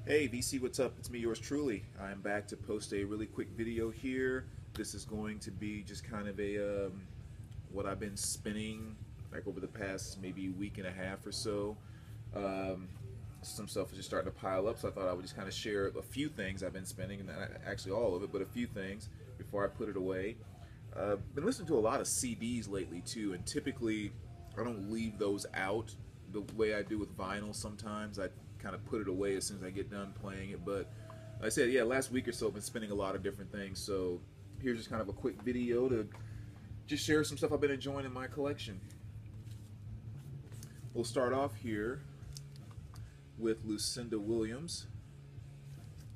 Hey VC, what's up? It's me, yours truly. I'm back to post a really quick video here. This is going to be just kind of a what I've been spinning like over the past maybe week and a half or so. Um, some stuff is just starting to pile up, so I thought I would just kind of share a few things I've been spending, and actually all of it, but a few things before I put it away. Been listening to a lot of CDs lately too, and typically I don't leave those out the way I do with vinyl. Sometimes I kind of put it away as soon as I get done playing it. But like I said, yeah, last week or so I've been spinning a lot of different things. So here's just kind of a quick video to just share some stuff I've been enjoying in my collection. We'll start off here with Lucinda Williams.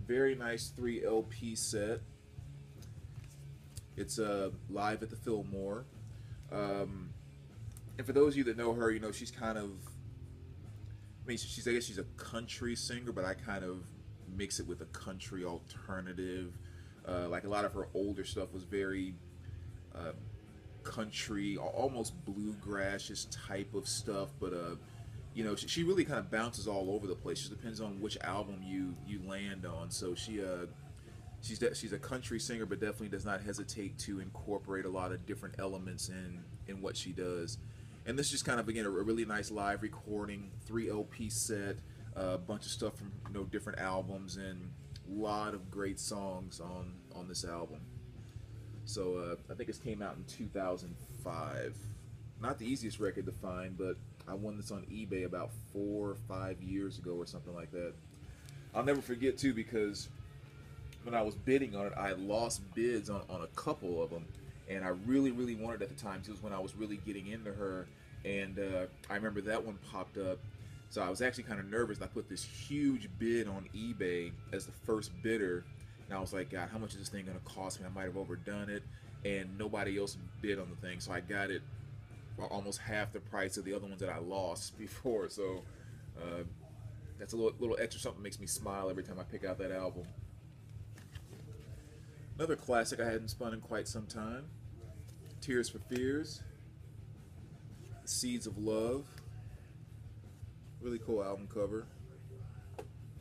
Very nice 3 LP set. It's live at the Fillmore. And for those of you that know her, you know she's kind of, I mean, I guess she's a country singer, but I kind of mix it with a country alternative. Like a lot of her older stuff was very country, almost bluegrassish type of stuff. But you know, she really kind of bounces all over the place. It just depends on which album you land on. So she's a country singer, but definitely does not hesitate to incorporate a lot of different elements in what she does. And this is just kind of, again, a really nice live recording, 3 LP set, a bunch of stuff from different albums, and a lot of great songs on this album. So I think this came out in 2005. Not the easiest record to find, but I won this on eBay about 4 or 5 years ago or something like that. I'll never forget too, because when I was bidding on it, I lost bids on a couple of them, and I really wanted it at the time. It was when I was really getting into her, and I remember that one popped up. So I was actually kind of nervous, and I put this huge bid on eBay as the first bidder, and I was like, God, how much is this thing going to cost me? I might have overdone it, and nobody else bid on the thing, so I got it for almost half the price of the other ones that I lost before. So that's a little extra something that makes me smile every time I pick out that album. Another classic I hadn't spun in quite some time, Tears for Fears, Seeds of Love. Really cool album cover,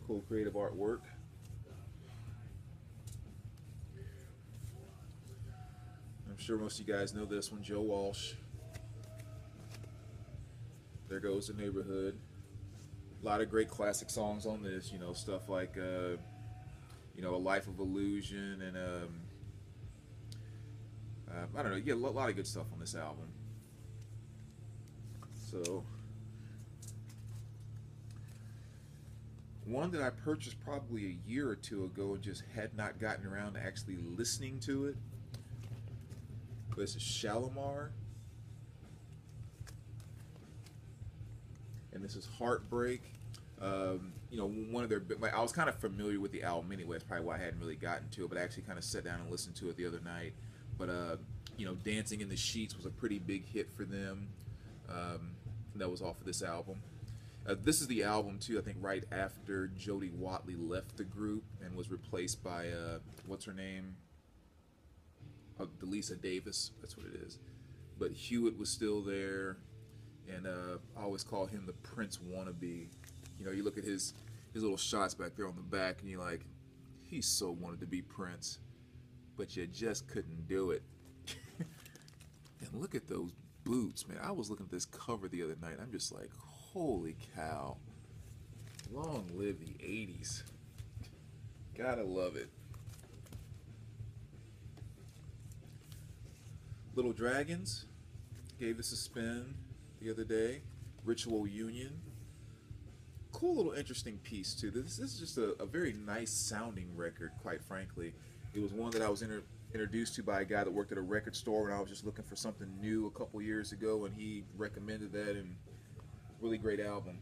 cool creative artwork. I'm sure most of you guys know this one, Joe Walsh. There Goes the Neighborhood. A lot of great classic songs on this, stuff like A Life of Illusion, and I don't know, yeah, a lot of good stuff on this album. So one that I purchased probably a year or two ago and just had not gotten around to actually listening to it. This is Shalamar, and this is Heartbreak. One of their, I was kind of familiar with the album anyway. That's probably why I hadn't really gotten to it, but I actually kind of sat down and listened to it the other night. But Dancing in the Sheets was a pretty big hit for them. That was off of this album. This is the album too, I think, right after Jody Watley left the group and was replaced by what's her name? Delisa Davis. That's what it is. But Hewitt was still there, and I always call him the Prince wannabe. You look at his little shots back there on the back, and you're like, he so wanted to be Prince, but you just couldn't do it. And look at those boots, man. I was looking at this cover the other night. I'm just like, holy cow. Long live the 80s. Gotta love it. Little Dragons. Gave this a spin the other day. Ritual Union. Cool little interesting piece too. This is just a very nice sounding record, quite frankly. It was one that I was introduced to by a guy that worked at a record store when I was just looking for something new a couple years ago, and he recommended that, and really great album.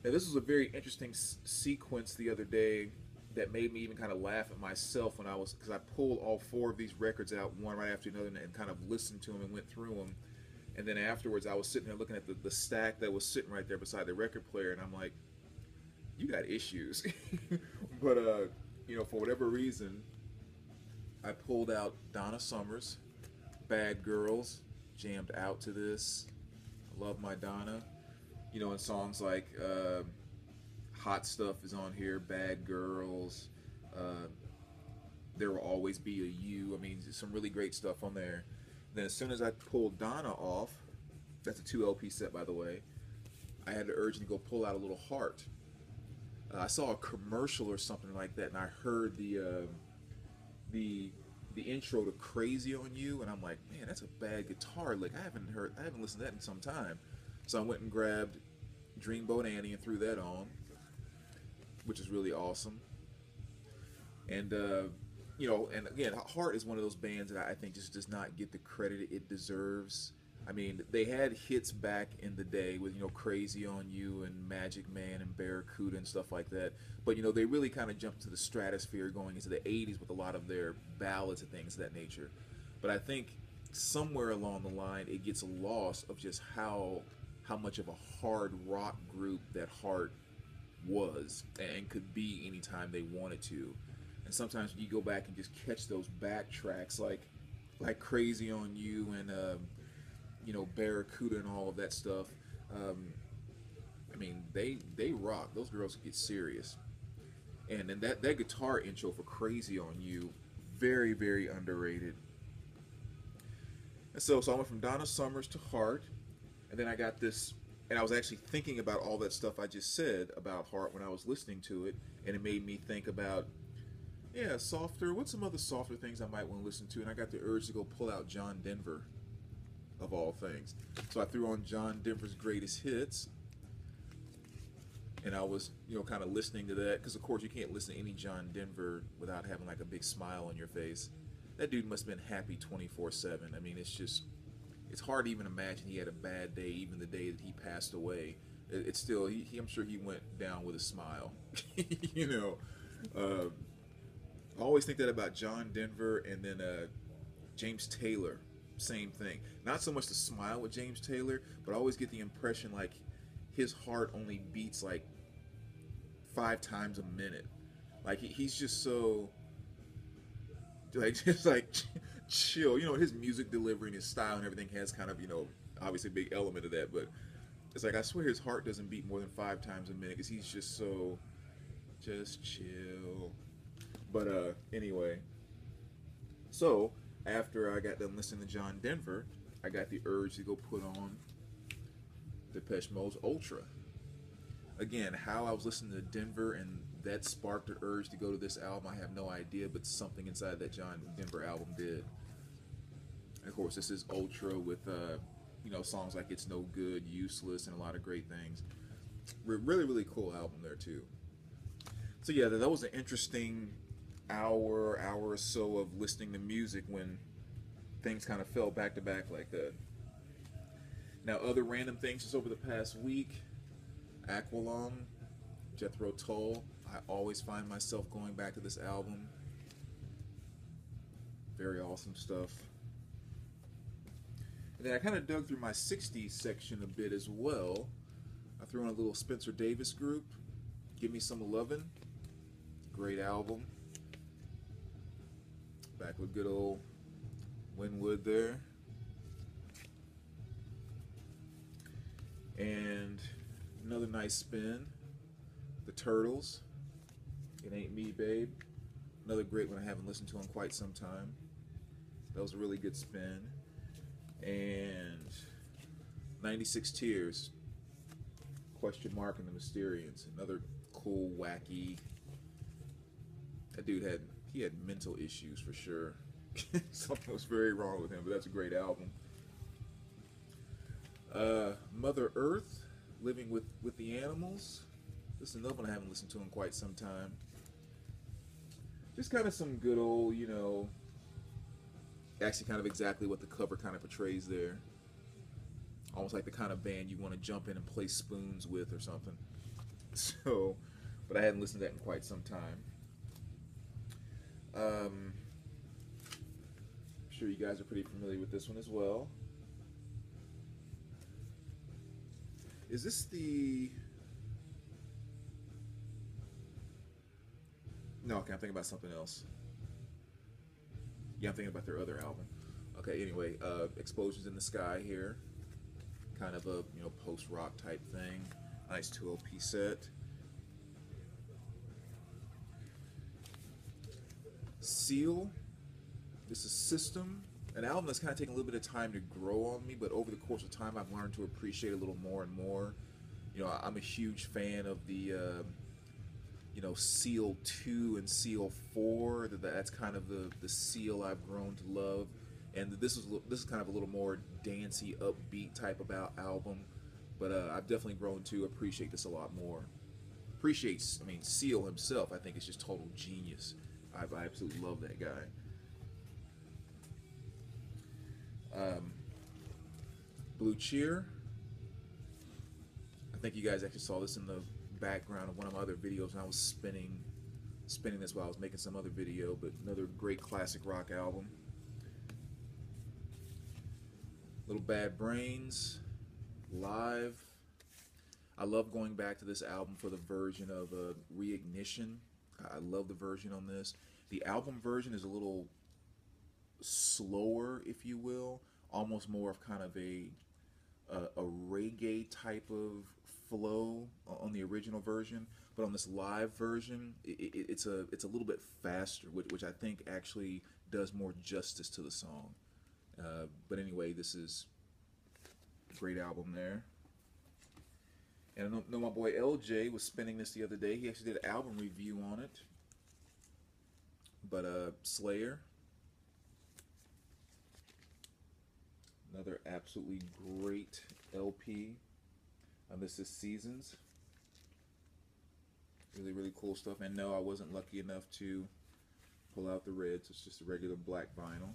Now this was a very interesting sequence the other day that made me even kind of laugh at myself because I pulled all 4 of these records out one right after another and kind of listened to them and went through them. And then afterwards, I was sitting there looking at the stack that was sitting right there beside the record player, and I'm like, you got issues. But, for whatever reason, I pulled out Donna Summer's Bad Girls, jammed out to this. I love my Donna. And songs like Hot Stuff is on here. Bad Girls. Uh, there Will Always Be a You. I mean, some really great stuff on there. Then as soon as I pulled Donna off, that's a 2 LP set, by the way, I had the urge to go pull out a little Heart. I saw a commercial or something like that, and I heard the intro to Crazy on You, and I'm like, man, that's a bad guitar lick. I haven't listened to that in some time. So I went and grabbed Dreamboat Annie and threw that on, which is really awesome. And you know, and again, Heart is one of those bands that I think just does not get the credit it deserves. I mean, they had hits back in the day with, you know, Crazy on You and Magic Man and Barracuda and stuff like that. But, you know, they really kind of jumped to the stratosphere going into the 80s with a lot of their ballads and things of that nature. But I think somewhere along the line it gets lost of just how much of a hard rock group that Heart was and could be anytime they wanted to. And sometimes when you go back and just catch those backtracks like Crazy on You and you know, Barracuda and all of that stuff. I mean, they rock. Those girls get serious. And then that guitar intro for Crazy on You, very, very underrated. And so I went from Donna Summers to Heart, and then I got this, and I was actually thinking about all that stuff I just said about Heart when I was listening to it, and it made me think about, yeah, softer, what's some other softer things I might want to listen to, and I got the urge to go pull out John Denver, of all things. So I threw on John Denver's Greatest Hits, and I was, you know, kind of listening to that, because of course you can't listen to any John Denver without having like a big smile on your face. That dude must have been happy 24/7. I mean, it's hard to even imagine he had a bad day, even the day that he passed away. It's still, I'm sure he went down with a smile. You know, I always think that about John Denver, and then James Taylor. Same thing. Not so much the smile with James Taylor, but I always get the impression like his heart only beats like 5 times a minute. Like he's just so like just like chill. You know, his music delivery and his style and everything has kind of, you know, obviously a big element of that, but it's like I swear his heart doesn't beat more than 5 times a minute because he's just so just chill. But anyway, so after I got done listening to John Denver, I got the urge to go put on Depeche Mode's Ultra. Again, how I was listening to Denver and that sparked the urge to go to this album, I have no idea, but something inside that John Denver album did. And of course, this is Ultra with, you know, songs like It's No Good, Useless, and a lot of great things. Really, really cool album there, too. So yeah, that was an interesting hour or so of listening to music when things kind of fell back to back like that. Now, other random things just over the past week, Aqualung, Jethro Tull. I always find myself going back to this album. Very awesome stuff. And then I kind of dug through my 60s section a bit as well. I threw in a little Spencer Davis group, Give Me Some Lovin'. Great album. Back with good old Winwood there. And another nice spin, The Turtles, It Ain't Me, Babe. Another great one I haven't listened to in quite some time. That was a really good spin. And 96 Tears, Question Mark and the Mysterians. Another cool, wacky. That dude had mental issues for sure. Something was very wrong with him, but that's a great album. Mother Earth, Living with the Animals. This is another one I haven't listened to in quite some time. Just kind of some good old, you know, actually kind of exactly what the cover kind of portrays there. Almost like the kind of band you want to jump in and play spoons with or something. So, but I hadn't listened to that in quite some time. I'm sure you guys are pretty familiar with this one as well. Is this the... No, okay, I'm thinking about something else. Yeah, I'm thinking about their other album. Okay, anyway, Explosions in the Sky here. Kind of a, you know, post-rock type thing. Nice 2 LP set. Seal. This is System. An album that's kind of taken a little bit of time to grow on me, but over the course of time, I've learned to appreciate a little more and more. You know, I'm a huge fan of the, you know, Seal 2 and Seal 4. That's kind of the Seal I've grown to love. And this is kind of a little more dancey, upbeat type of album. But I've definitely grown to appreciate this a lot more. I mean, Seal himself, I think, is just total genius. I absolutely love that guy. Blue Cheer. I think you guys actually saw this in the background of one of my other videos, and I was spinning this while I was making some other video. But another great classic rock album. Little Bad Brains, Live. I love going back to this album for the version of Reignition. I love the version on this. The album version is a little slower, if you will, almost more of kind of a reggae type of flow on the original version. But on this live version, it's a little bit faster, which I think actually does more justice to the song. But anyway, this is a great album there. And I know my boy LJ was spinning this the other day. He actually did an album review on it. But Slayer. Another absolutely great LP. This is Seasons. Really, really cool stuff. And no, I wasn't lucky enough to pull out the reds. It's just a regular black vinyl.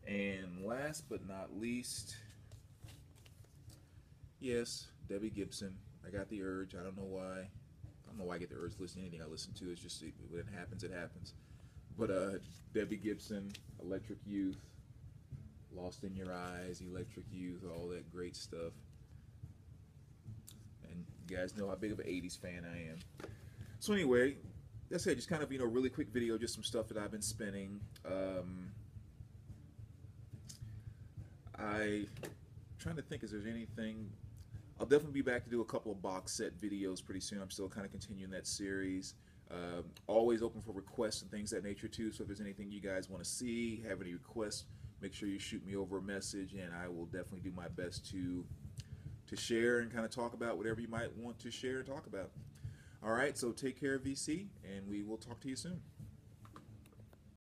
And last but not least, yes, Debbie Gibson. I got the urge. I don't know why. I don't know why I get the urge to listen to anything I listen to. It's just, when it happens, it happens. But Debbie Gibson, Electric Youth, Lost in Your Eyes, Electric Youth, all that great stuff. And you guys know how big of an 80s fan I am. So anyway, that's it. Just kind of, you know, really quick video, just some stuff that I've been spinning. I'm trying to think, is there anything. I'll definitely be back to do a couple of box set videos pretty soon. I'm still kind of continuing that series. Always open for requests and things of that nature too. So if there's anything you guys want to see, have any requests, make sure you shoot me over a message, and I will definitely do my best to share and kind of talk about whatever you might want to share and talk about. All right, so take care, VC, and we will talk to you soon.